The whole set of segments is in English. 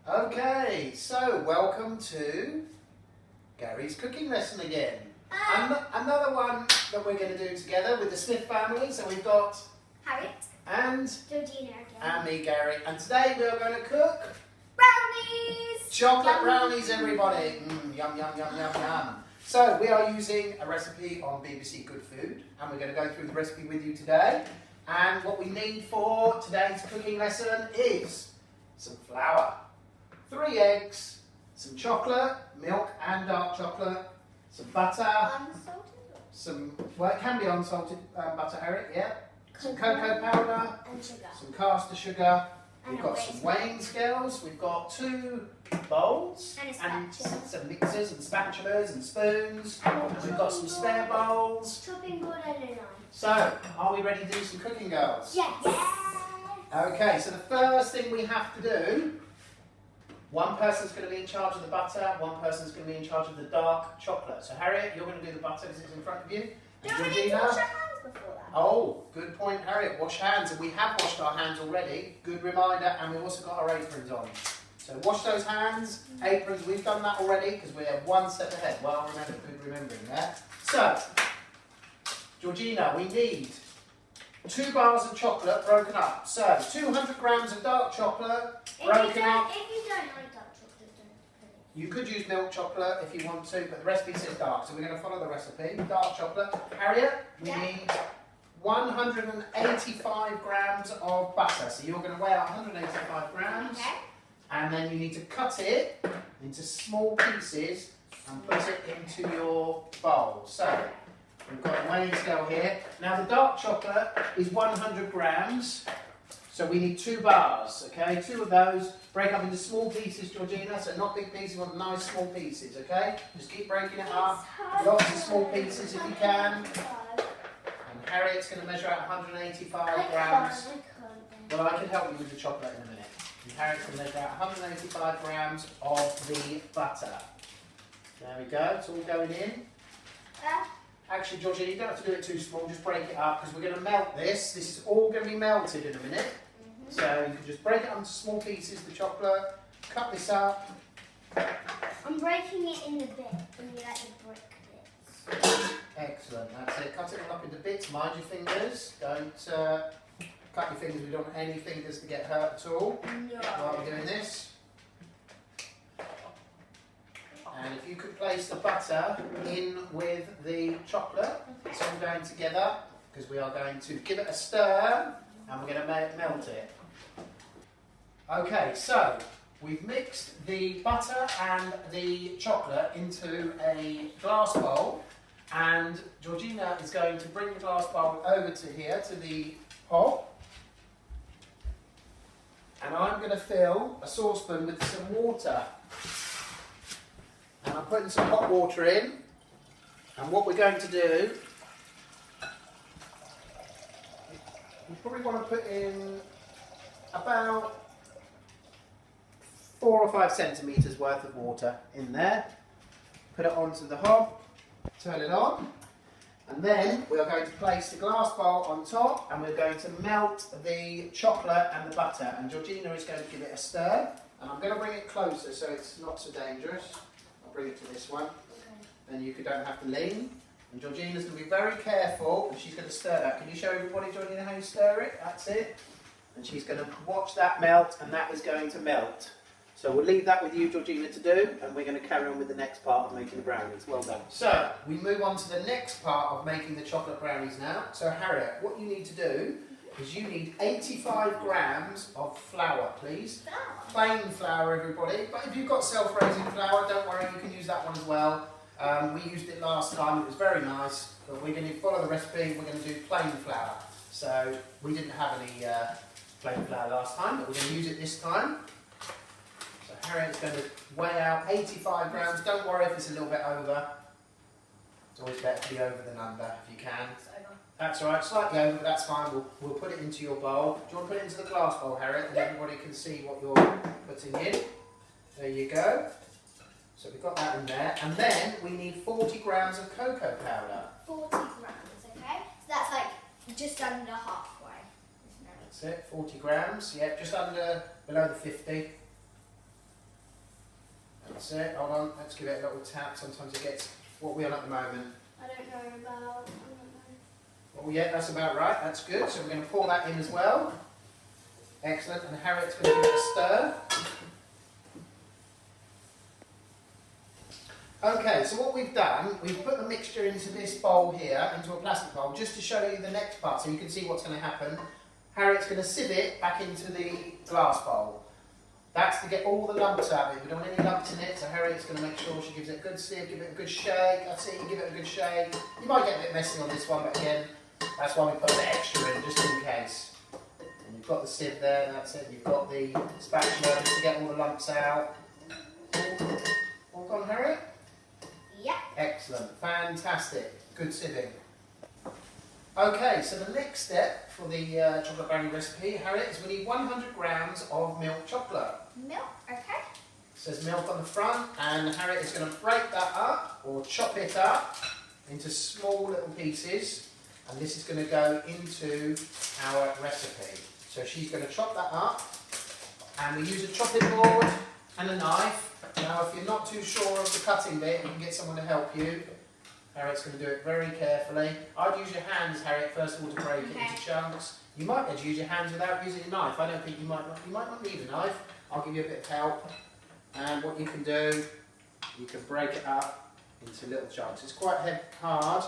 Okay, so welcome to Gary's cooking lesson again. Another one that we're going to do together with the Smith family. So we've got Harriet and Georgina again. and me, Gary. And today we are going to cook Brownies! chocolate brownies, everybody. Yum, yum, yum, yum, yum. So we are using a recipe on BBC Good Food, and we're going to go through the recipe with you today. And what we need for today's cooking lesson is some flour, 3 eggs, some chocolate, milk and dark chocolate, some butter, Unsalted? well, it can be unsalted butter, Harriet, yeah. Some cocoa powder, and sugar. some caster sugar. And We've a got weighing some weighing scales. We've got 2 bowls And a spatula. some mixers and spatulas and spoons. And a And we've got some chopping spare board. bowls. Chopping board and a knife. So, are we ready to do some cooking, girls? Yes! Okay, so the first thing we have to do, one person's going to be in charge of the butter, one person's going to be in charge of the dark chocolate. So Harriet, you're going to do the butter because it's in front of you. And Don't we need to wash our hands before that? Oh, good point, Harriet. Wash hands, and we have washed our hands already. Good reminder, and we've also got our aprons on. So wash those hands, aprons. We've done that already because we are one step ahead. Well, good remembering that. So, Georgina, we need 2 bars of chocolate broken up. So 200 grams of dark chocolate broken up. If you don't like dark chocolate, don't put it. You could use milk chocolate if you want to, but the recipe says dark, so we're going to follow the recipe. Dark chocolate. Harriet, we need 185 grams of butter. So you're going to weigh out 185 grams. Okay. And then you need to cut it into small pieces and put it into your bowl. So we've got a weighing scale here. Now the dark chocolate is 100 grams. So we need 2 bars, okay? 2 of those. Break up into small pieces, Georgina. So not big pieces, you want nice small pieces, okay? Just keep breaking it up. Lots of small pieces if you can. And Harriet's going to measure out 185 grams. Well, I can help you with the chocolate in a minute. And Harriet's going to measure out 185 grams of the butter. There we go, it's all going in. Actually, Georgina, you don't have to do it too small, just break it up because we're going to melt this. This is all going to be melted in a minute. So you can just break it up into small pieces, the chocolate, cut this up. I'm breaking it in the bit, and you like the brick bits. Excellent, that's it. Cut it all up into bits, mind your fingers. Don't cut your fingers, we don't want any fingers to get hurt at all while we're doing this. And if you could place the butter in with the chocolate, it's all going together because we are going to give it a stir and we're going to melt it. Okay, so we've mixed the butter and the chocolate into a glass bowl, and Georgina is going to bring the glass bowl over to here to the pot, and I'm going to fill a saucepan with some water. And I'm putting some hot water in, and what we're going to do, you probably want to put in about 4 or 5 centimetres worth of water in there. Put it onto the hob, turn it on, and then we are going to place the glass bowl on top, and we're going to melt the chocolate and the butter, and Georgina is going to give it a stir, and I'm going to bring it closer so it's not so dangerous. Bring it to this one, then you don't have to lean. And Georgina's going to be very careful, and she's going to stir that. Can you show everybody, Georgina, how you stir it? That's it. And she's going to watch that melt, and that is going to melt. So we'll leave that with you, Georgina, to do, and we're going to carry on with the next part of making the brownies. Well done. So we move on to the next part of making the chocolate brownies now. So Harriet, what you need to do is you need 85 grams of flour, please. Plain flour, everybody. But if you've got self-raising flour, don't worry, you can use that one as well. We used it last time, it was very nice. But we're going to follow the recipe, we're going to do plain flour. So we didn't have any plain flour last time, but we're going to use it this time. So Harriet's going to weigh out 85 grams. Don't worry if it's a little bit over. It's always better to be over than under if you can. That's all right, slightly over, but that's fine. We'll put it into your bowl. Do you want to put it into the glass bowl, Harriet, and everybody can see what you're putting in? There you go. So we've got that in there. And then we need 40 grams of cocoa powder. 40 grams, okay? So that's like just under halfway, isn't it? That's it, 40 grams. Yeah, just below the 50. That's it, hold on, let's give it a little tap. Sometimes it gets, what are we on at the moment? I don't know about. Oh yeah, that's about right, that's good. So we're going to pour that in as well. Excellent, and Harriet's going to give it a stir. Okay, so what we've done, we've put the mixture into this bowl here, into a plastic bowl, just to show you the next part so you can see what's going to happen. Harriet's going to sieve it back into the glass bowl. That's to get all the lumps out of it. We don't want any lumps in it, so Harriet's going to make sure she gives it a good sieve, give it a good shake. That's it, you give it a good shake. You might get a bit messy on this one, but again, that's why we put the extra in, just in case. And you've got the sieve there, that's it. You've got the spatula just to get all the lumps out. All gone, Harriet? Yep. Excellent, fantastic, good sieving. Okay, so the next step for the chocolate brownie recipe, Harriet, is we need 100 grams of milk chocolate. Milk, okay. It says milk on the front, and Harriet is going to break that up, or chop it up, into small little pieces, and this is going to go into our recipe. So she's going to chop that up, and we use a chopping board and a knife. Now, if you're not too sure of the cutting bit, you can get someone to help you. Harriet's going to do it very carefully. I'd use your hands, Harriet, first of all, to break it into chunks. You might have to use your hands without using a knife. I don't think you might not need a knife. I'll give you a bit of help. And what you can do, you can break it up into little chunks. It's quite hard.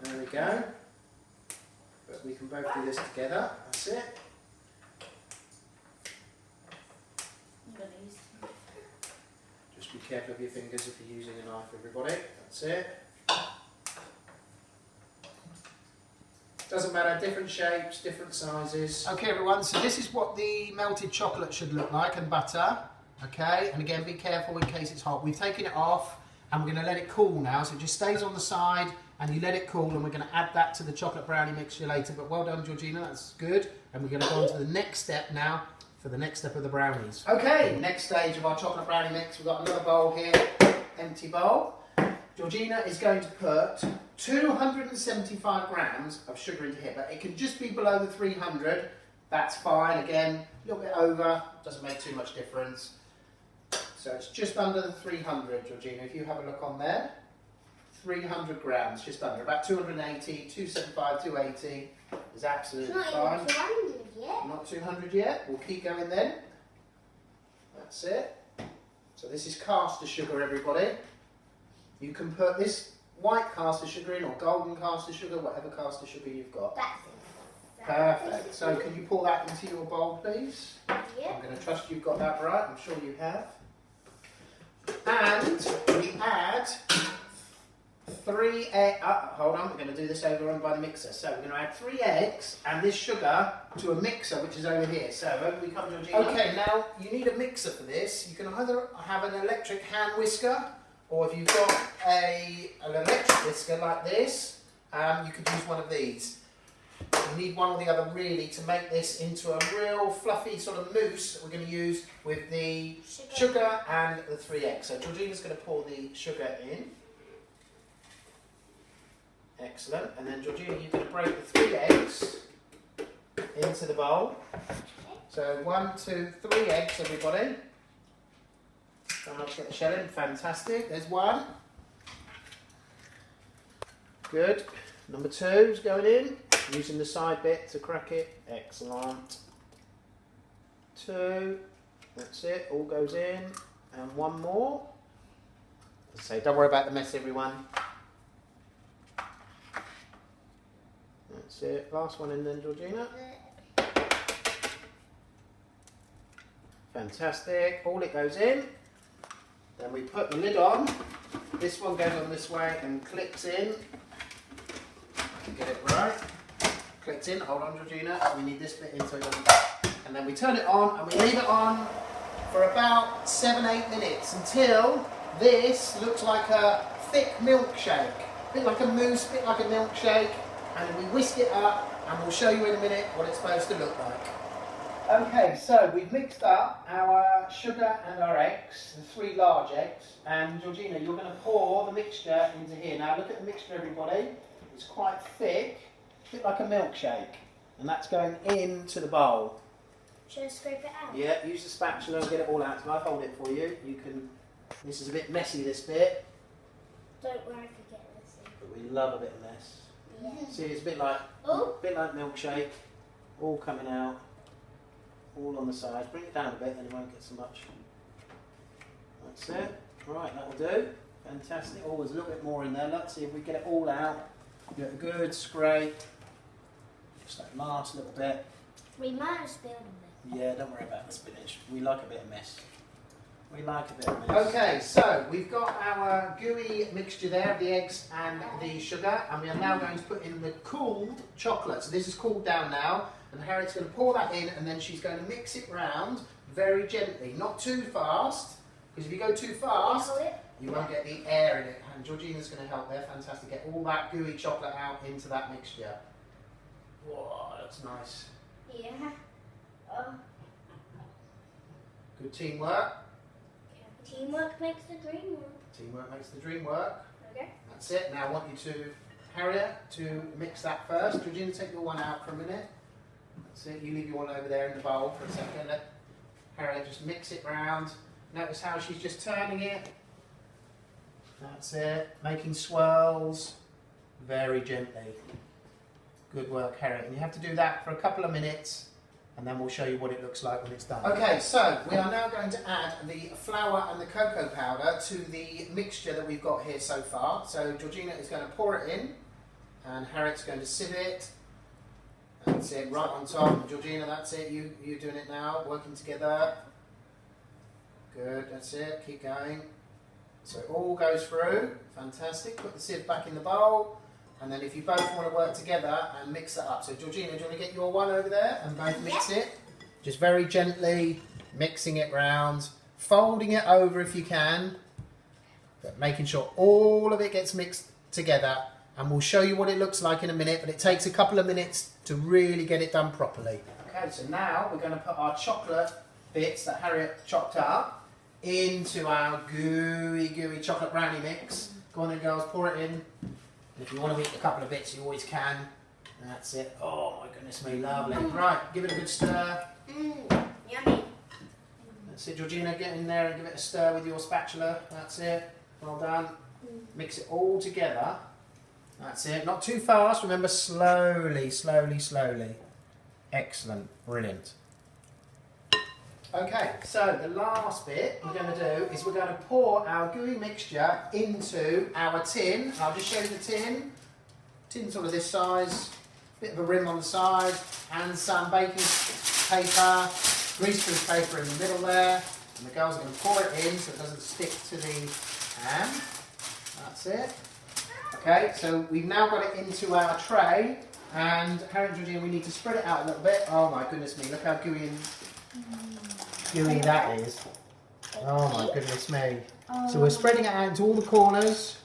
There we go. But we can both do this together. That's it. Just be careful of your fingers if you're using a knife, everybody. That's it. Doesn't matter, different shapes, different sizes. Okay everyone, so this is what the melted chocolate should look like, and butter. Okay, and again, be careful in case it's hot. We've taken it off and we're going to let it cool now, so it just stays on the side and you let it cool, and we're going to add that to the chocolate brownie mixture later. But well done, Georgina, that's good. And we're going to go on to the next step now, for the next step of the brownies. Okay, next stage of our chocolate brownie mix. We've got another bowl here, empty bowl. Georgina is going to put 275 grams of sugar into here, but it can just be below the 300. That's fine. Again, a little bit over, doesn't make too much difference. So it's just under the 300, Georgina, if you have a look on there. 300 grams, just under, about 280, 275, 280 is absolutely fine. Not 200 yet. Not 200 yet, we'll keep going then. That's it. So this is caster sugar, everybody. You can put this white caster sugar in, or golden caster sugar, whatever caster sugar you've got. That's it. Perfect. So can you pour that into your bowl, please? Yep. I'm going to trust you've got that right. I'm sure you have. And we add 3 eggs. Hold on, we're going to do this over on by the mixer. So we're going to add 3 eggs and this sugar to a mixer, which is over here. So over we come, Georgina. Okay, now you need a mixer for this. You can either have an electric hand whisker, or if you've got an electric whisker like this, you could use one of these. You need one or the other really to make this into a real fluffy sort of mousse that we're going to use with the sugar and the 3 eggs. So Georgina's going to pour the sugar in. Excellent. And then Georgina, you're going to break the 3 eggs into the bowl. So 1, 2, 3 eggs, everybody. Try not to get the shell in. Fantastic. There's 1. Good. Number 2 is going in. Using the side bit to crack it. Excellent. 2. That's it. All goes in. And 1 more. So don't worry about the mess, everyone. That's it. Last one in then, Georgina. Fantastic. All it goes in. Then we put the lid on. This one goes on this way and clicks in. Get it right. Clicked in. Hold on, Georgina. We need this bit in so it doesn't. And then we turn it on and we leave it on for about 7-8 minutes until this looks like a thick milkshake. A bit like a mousse, a bit like a milkshake. And then we whisk it up and we'll show you in a minute what it's supposed to look like. Okay, so we've mixed up our sugar and our eggs, the 3 large eggs. And Georgina, you're going to pour the mixture into here. Now look at the mixture, everybody. It's quite thick, a bit like a milkshake. And that's going into the bowl. Should I scrape it out? Yeah, use the spatula and get it all out. So I'll hold it for you. You can. This is a bit messy, this bit. Don't worry if you get messy. But we love a bit of mess. Yeah. See, it's a bit like milkshake, all coming out, all on the sides. Bring it down a bit, then it won't get so much. That's it. Right, that'll do. Fantastic. Oh, there's a little bit more in there. Let's see if we get it all out. Get a good scrape. Just that last little bit. We might have spilled a bit. Yeah, don't worry about the spinach. We like a bit of mess. We like a bit of mess. Okay, so we've got our gooey mixture there of the eggs and the sugar, and we are now going to put in the cooled chocolate. So this is cooled down now, and Harriet's going to pour that in, and then she's going to mix it round very gently, not too fast, because if you go too fast, you won't get the air in it. And Georgina's going to help there. Fantastic. Get all that gooey chocolate out into that mixture. Whoa, that's nice. Yeah. Good teamwork. Teamwork makes the dream work. Teamwork makes the dream work. Okay. That's it. Now I want you to, Harriet, to mix that first. Georgina, take your one out for a minute. That's it. You leave your one over there in the bowl for a second. Let Harriet just mix it round. Notice how she's just turning it. That's it. Making swirls very gently. Good work, Harriet. And you have to do that for a couple of minutes, and then we'll show you what it looks like when it's done. Okay, so we are now going to add the flour and the cocoa powder to the mixture that we've got here so far. So Georgina is going to pour it in, and Harriet's going to sieve it. That's it, right on top. Georgina, that's it. You're doing it now, working together. Good, that's it. Keep going. So it all goes through. Fantastic. Put the sieve back in the bowl. And then if you both want to work together and mix it up. So Georgina, do you want to get your one over there and both mix it? Just very gently mixing it round, folding it over if you can, but making sure all of it gets mixed together. And we'll show you what it looks like in a minute, but it takes a couple of minutes to really get it done properly. Okay, so now we're going to put our chocolate bits that Harriet chopped up into our gooey chocolate brownie mix. Go on then, girls, pour it in. And if you want to eat a couple of bits, you always can. That's it. Oh my goodness me, lovely. Right, give it a good stir. Yummy. That's it, Georgina, get in there and give it a stir with your spatula. That's it. Well done. Mix it all together. That's it. Not too fast. Remember, slowly, slowly, slowly. Excellent. Brilliant. Okay, so the last bit we're going to do is we're going to pour our gooey mixture into our tin. I'll just show you the tin. Tin sort of this size, bit of a rim on the side, and some baking paper, greaseproof paper in the middle there. And the girls are going to pour it in so it doesn't stick to the pan. That's it. Okay, so we've now got it into our tray, and Harriet and Georgina, we need to spread it out a little bit. Oh my goodness me, look how gooey that is. Oh my goodness me. So we're spreading it out into all the corners.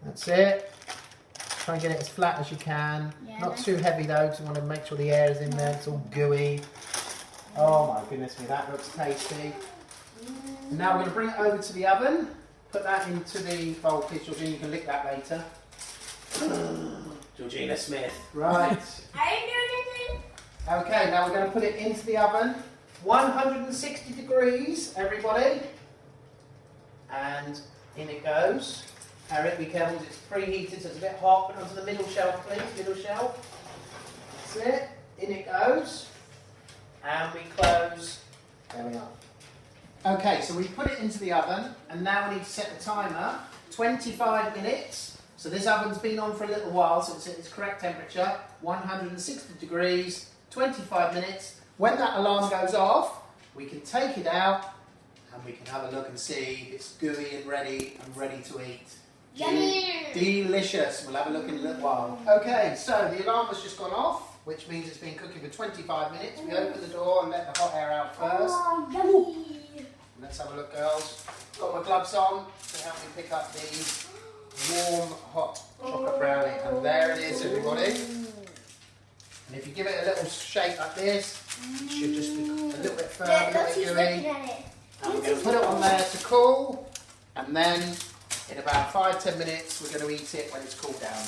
That's it. Try and get it as flat as you can. Yeah, Not too heavy though, because we want to make sure the air is in there. It's all gooey. Oh my goodness me, that looks tasty. And now we're going to bring it over to the oven. Put that into the bowl, please, Georgina. You can lick that later. Georgina Smith. Right. I didn't do anything. Okay, now we're going to put it into the oven. 160 degrees, everybody. And in it goes. Harriet, be careful, it's preheated, so it's a bit hot. Put it onto the middle shelf, please. Middle shelf. That's it. In it goes. And we close. There we are. Okay, so we put it into the oven, and now we need to set the timer. 25 minutes. So this oven's been on for a little while, so it's at its correct temperature. 160 degrees, 25 minutes. When that alarm goes off, we can take it out, and we can have a look and see if it's gooey and ready to eat. Yummy! Delicious. We'll have a look in a little while. Okay, so the alarm has just gone off, which means it's been cooking for 25 minutes. We open the door and let the hot air out first. Oh, yummy! Let's have a look, girls. Got my gloves on to help me pick up the warm, hot chocolate brownie. And there it is, everybody. And if you give it a little shake like this, it should just be a little bit firm, a little bit gooey. And we're going to put it on there to cool, and then in about 5-10 minutes we're going to eat it when it's cooled down.